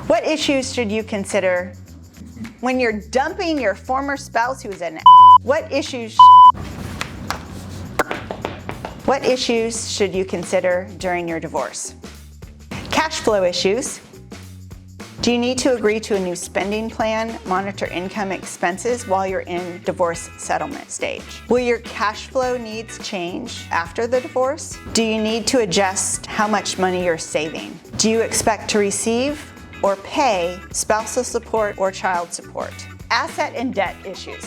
What issues should you consider when you're dumping your former spouse who is an What issues should you consider during your divorce? Cash flow issues. Do you need to agree to a new spending plan, monitor income expenses while you're in divorce settlement stage? Will your cash flow needs change after the divorce? Do you need to adjust how much money you're saving? Do you expect to receive or pay spousal support or child support? Asset and debt issues.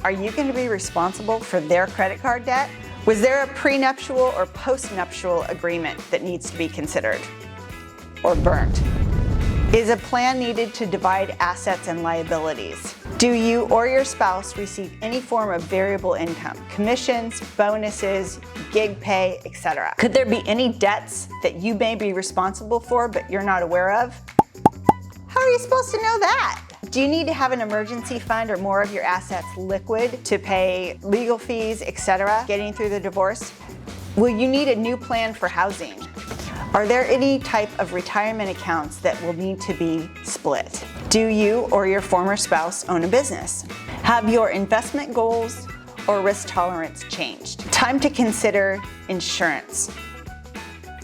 Are you going to be responsible for their credit card debt? Was there a prenuptial or postnuptial agreement that needs to be considered or burnt? Is a plan needed to divide assets and liabilities? Do you or your spouse receive any form of variable income, commissions, bonuses, gig pay, etc.? Could there be any debts that you may be responsible for but you're not aware of? How are you supposed to know that? Do you need to have an emergency fund or more of your assets liquid to pay legal fees, etc., getting through the divorce? Will you need a new plan for housing? Are there any type of retirement accounts that will need to be split? Do you or your former spouse own a business? Have your investment goals or risk tolerance changed? Time to consider insurance.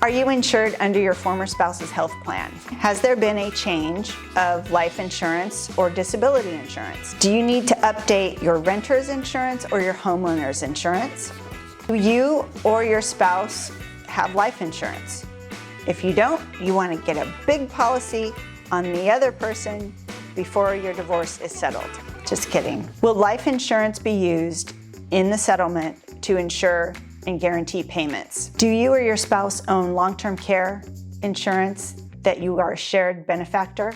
Are you insured under your former spouse's health plan? Has there been a change of life insurance or disability insurance? Do you need to update your renter's insurance or your homeowner's insurance? Do you or your spouse have life insurance? If you don't, you want to get a big policy on the other person before your divorce is settled. Just kidding. Will life insurance be used in the settlement to ensure and guarantee payments? Do you or your spouse own long-term care insurance that you are a shared benefactor?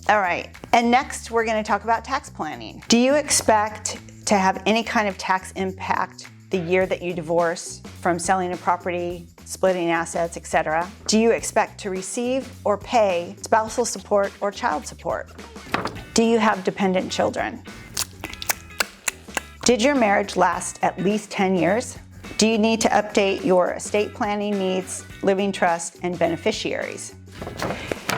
All right, and next we're going to talk about tax planning. Do you expect to have any kind of tax impact the year that you divorce from selling a property, splitting assets, etc.? Do you expect to receive or pay spousal support or child support? Do you have dependent children? Did your marriage last at least 10 years? Do you need to update your estate planning needs, living trust, and beneficiaries?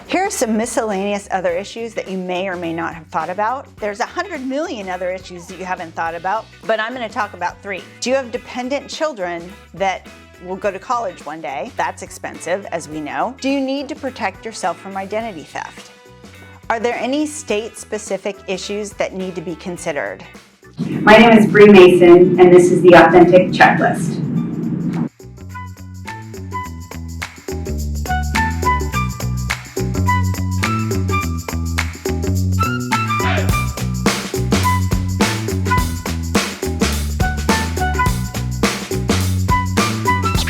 Here are some miscellaneous other issues that you may or may not have thought about. There's 100 million other issues that you haven't thought about, but I'm going to talk about 3. Do you have dependent children that will go to college one day? That's expensive, as we know. Do you need to protect yourself from identity theft? Are there any state-specific issues that need to be considered? My name is Brie Mason, and this is the Authentic Checklist.